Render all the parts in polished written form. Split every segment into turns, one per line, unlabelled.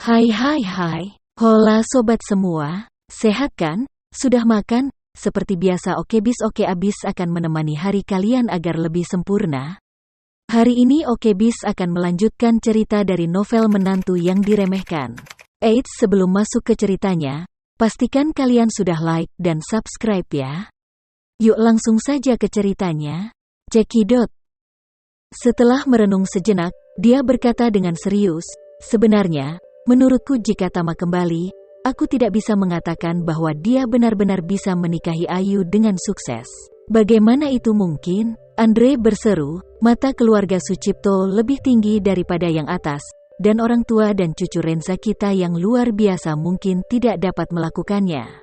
Hai hai hai, hola sobat semua, sehat kan? Sudah makan? Seperti biasa Okebis Oke Abis akan menemani hari kalian agar lebih sempurna. Hari ini Okebis akan melanjutkan cerita dari novel Menantu yang Diremehkan. Eits, sebelum masuk ke ceritanya, pastikan kalian sudah like dan subscribe ya. Yuk langsung saja ke ceritanya. Cekidot. Setelah merenung sejenak, dia berkata dengan serius, sebenarnya, menurutku jika Tama kembali, aku tidak bisa mengatakan bahwa dia benar-benar bisa menikahi Ayu dengan sukses. Bagaimana itu mungkin? Andre berseru, mata keluarga Sucipto lebih tinggi daripada yang atas, dan orang tua dan cucu Renza kita yang luar biasa mungkin tidak dapat melakukannya.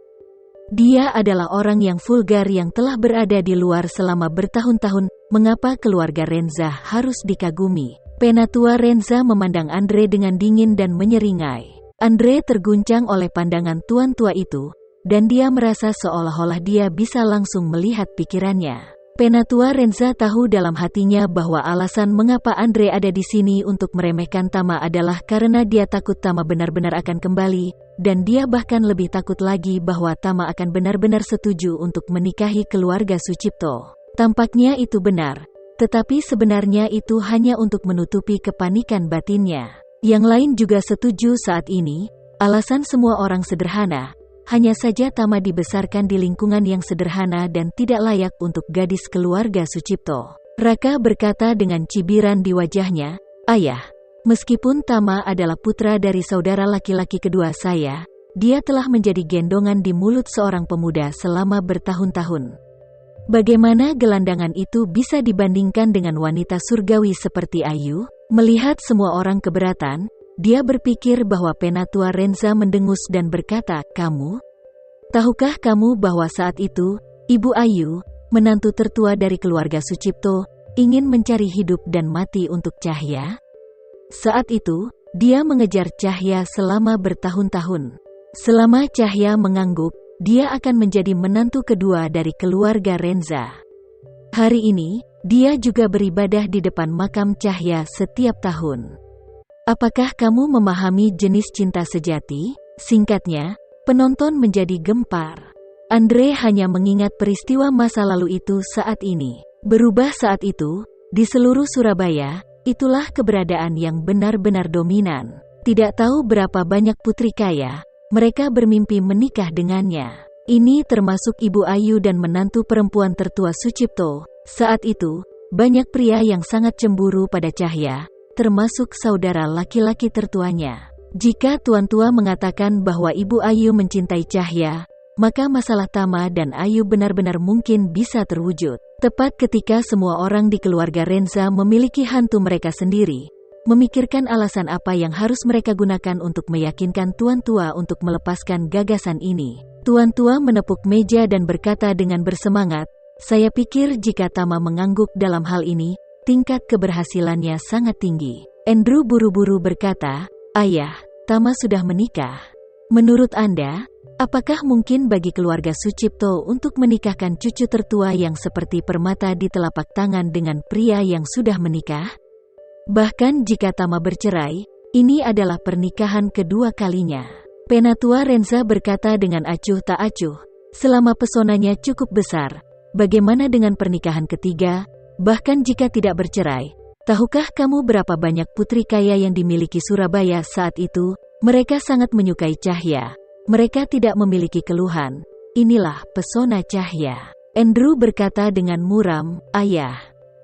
Dia adalah orang yang vulgar yang telah berada di luar selama bertahun-tahun. Mengapa keluarga Renza harus dikagumi? Penatua Renza memandang Andre dengan dingin dan menyeringai. Andre terguncang oleh pandangan tuan tua itu, dan dia merasa seolah-olah dia bisa langsung melihat pikirannya. Penatua Renza tahu dalam hatinya bahwa alasan mengapa Andre ada di sini untuk meremehkan Tama adalah karena dia takut Tama benar-benar akan kembali, dan dia bahkan lebih takut lagi bahwa Tama akan benar-benar setuju untuk menikahi keluarga Sucipto. Tampaknya itu benar, tetapi sebenarnya itu hanya untuk menutupi kepanikan batinnya. Yang lain juga setuju saat ini, alasan semua orang sederhana. Hanya saja Tama dibesarkan di lingkungan yang sederhana dan tidak layak untuk gadis keluarga Sucipto. Raka berkata dengan cibiran di wajahnya, "Ayah, meskipun Tama adalah putra dari saudara laki-laki kedua saya, dia telah menjadi gendongan di mulut seorang pemuda selama bertahun-tahun. Bagaimana gelandangan itu bisa dibandingkan dengan wanita surgawi seperti Ayu?" Melihat semua orang keberatan, dia berpikir bahwa Penatua Renza mendengus dan berkata, "Kamu? Tahukah kamu bahwa saat itu, Ibu Ayu, menantu tertua dari keluarga Sucipto, ingin mencari hidup dan mati untuk Cahya? Saat itu, dia mengejar Cahya selama bertahun-tahun. Selama Cahya mengangguk, dia akan menjadi menantu kedua dari keluarga Renza. Hari ini, dia juga beribadah di depan makam Cahya setiap tahun. Apakah kamu memahami jenis cinta sejati?" Singkatnya, penonton menjadi gempar. Andre hanya mengingat peristiwa masa lalu itu saat ini. Berubah saat itu, di seluruh Surabaya, itulah keberadaan yang benar-benar dominan. Tidak tahu berapa banyak putri kaya, mereka bermimpi menikah dengannya. Ini termasuk Ibu Ayu dan menantu perempuan tertua Sucipto. Saat itu, banyak pria yang sangat cemburu pada Cahya, termasuk saudara laki-laki tertuanya. Jika tuan tua mengatakan bahwa Ibu Ayu mencintai Cahya, maka masalah Tama dan Ayu benar-benar mungkin bisa terwujud. Tepat ketika semua orang di keluarga Renza memiliki hantu mereka sendiri, memikirkan alasan apa yang harus mereka gunakan untuk meyakinkan tuan tua untuk melepaskan gagasan ini. Tuan tua menepuk meja dan berkata dengan bersemangat, "Saya pikir jika Tama mengangguk dalam hal ini, tingkat keberhasilannya sangat tinggi." Andrew buru-buru berkata, "Ayah, Tama sudah menikah. Menurut Anda, apakah mungkin bagi keluarga Sucipto untuk menikahkan cucu tertua yang seperti permata di telapak tangan dengan pria yang sudah menikah? Bahkan jika Tama bercerai, ini adalah pernikahan kedua kalinya." Penatua Renza berkata dengan acuh tak acuh, "Selama pesonanya cukup besar, bagaimana dengan pernikahan ketiga? Bahkan jika tidak bercerai, tahukah kamu berapa banyak putri kaya yang dimiliki Surabaya saat itu? Mereka sangat menyukai Cahya. Mereka tidak memiliki keluhan. Inilah pesona Cahya." Andrew berkata dengan muram, "Ayah,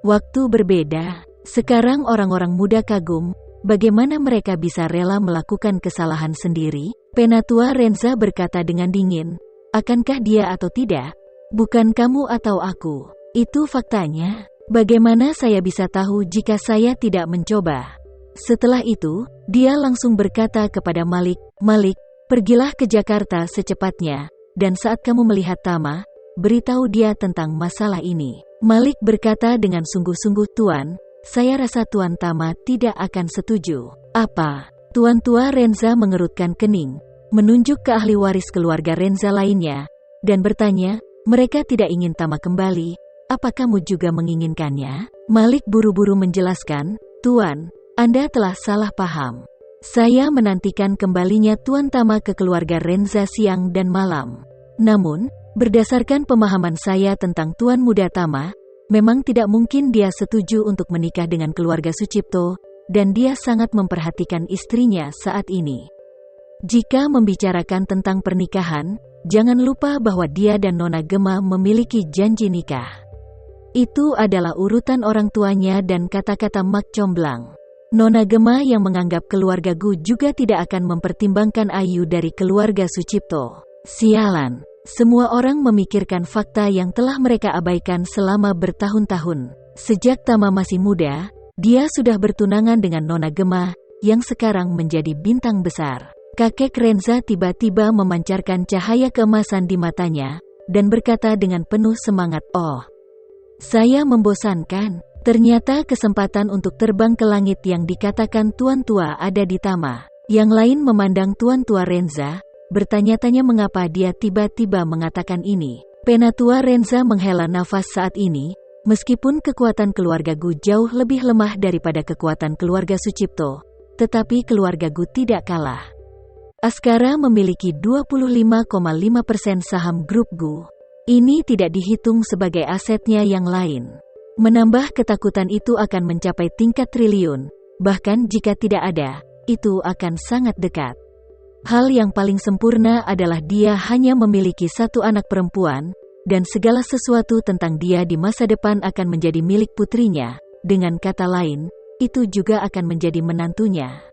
waktu berbeda. Sekarang orang-orang muda kagum, bagaimana mereka bisa rela melakukan kesalahan sendiri?" Penatua Renza berkata dengan dingin, "Akankah dia atau tidak? Bukan kamu atau aku. Itu faktanya. Bagaimana saya bisa tahu jika saya tidak mencoba?" Setelah itu, dia langsung berkata kepada Malik, "Malik, pergilah ke Jakarta secepatnya, dan saat kamu melihat Tama, beritahu dia tentang masalah ini." Malik berkata dengan sungguh-sungguh, "Tuan, saya rasa Tuan Tama tidak akan setuju." "Apa?" Tuan tua Renza mengerutkan kening, menunjuk ke ahli waris keluarga Renza lainnya, dan bertanya, "Mereka tidak ingin Tama kembali. Apa kamu juga menginginkannya?" Malik buru-buru menjelaskan, "Tuan, Anda telah salah paham. Saya menantikan kembalinya Tuan Tama ke keluarga Renza siang dan malam. Namun, berdasarkan pemahaman saya tentang Tuan Muda Tama, memang tidak mungkin dia setuju untuk menikah dengan keluarga Sucipto, dan dia sangat memperhatikan istrinya saat ini. Jika membicarakan tentang pernikahan, jangan lupa bahwa dia dan Nona Gema memiliki janji nikah. Itu adalah urutan orang tuanya dan kata-kata Mak Comblang. Nona Gema yang menganggap keluarga Gu juga tidak akan mempertimbangkan Ayu dari keluarga Sucipto. Sialan, semua orang memikirkan fakta yang telah mereka abaikan selama bertahun-tahun. Sejak Tama masih muda, dia sudah bertunangan dengan Nona Gema, yang sekarang menjadi bintang besar. Kakek Renza tiba-tiba memancarkan cahaya keemasan di matanya, dan berkata dengan penuh semangat, "Oh, saya membosankan." Ternyata kesempatan untuk terbang ke langit yang dikatakan Tuan Tua ada di Tama. Yang lain memandang Tuan Tua Renza, bertanya-tanya mengapa dia tiba-tiba mengatakan ini. Penatua Renza menghela nafas saat ini, meskipun kekuatan keluarga Gu jauh lebih lemah daripada kekuatan keluarga Sucipto, tetapi keluarga Gu tidak kalah. Askara memiliki 25,5% saham grup Gu. Ini tidak dihitung sebagai asetnya yang lain. Menambah ketakutan itu akan mencapai tingkat triliun, bahkan jika tidak ada, itu akan sangat dekat. Hal yang paling sempurna adalah dia hanya memiliki satu anak perempuan, dan segala sesuatu tentang dia di masa depan akan menjadi milik putrinya. Dengan kata lain, itu juga akan menjadi menantunya.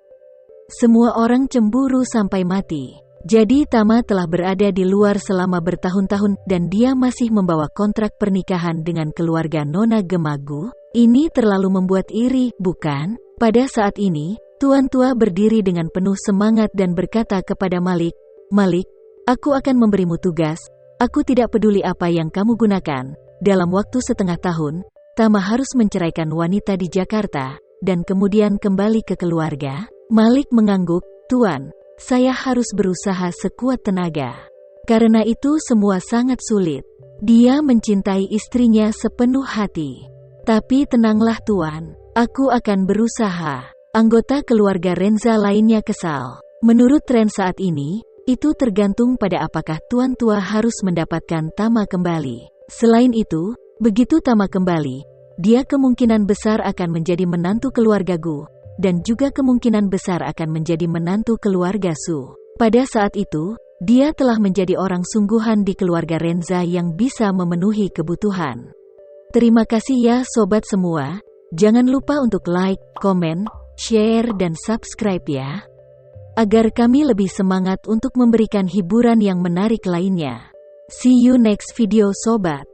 Semua orang cemburu sampai mati. Jadi Tama telah berada di luar selama bertahun-tahun dan dia masih membawa kontrak pernikahan dengan keluarga Nona Gema Gu. Ini terlalu membuat iri, bukan? Pada saat ini, Tuan Tua berdiri dengan penuh semangat dan berkata kepada Malik, "Malik, aku akan memberimu tugas. Aku tidak peduli apa yang kamu gunakan. Dalam waktu setengah tahun, Tama harus menceraikan wanita di Jakarta, dan kemudian kembali ke keluarga." Malik mengangguk, "Tuan, saya harus berusaha sekuat tenaga. Karena itu semua sangat sulit." Dia mencintai istrinya sepenuh hati. "Tapi tenanglah Tuan, aku akan berusaha." Anggota keluarga Renza lainnya kesal. Menurut tren saat ini, itu tergantung pada apakah Tuan Tua harus mendapatkan Tama kembali. Selain itu, begitu Tama kembali, dia kemungkinan besar akan menjadi menantu keluarga Gu, dan juga kemungkinan besar akan menjadi menantu keluarga Su. Pada saat itu, dia telah menjadi orang sungguhan di keluarga Renza yang bisa memenuhi kebutuhan. Terima kasih ya sobat semua. Jangan lupa untuk like, komen, share dan subscribe ya. Agar kami lebih semangat untuk memberikan hiburan yang menarik lainnya. See you next video sobat.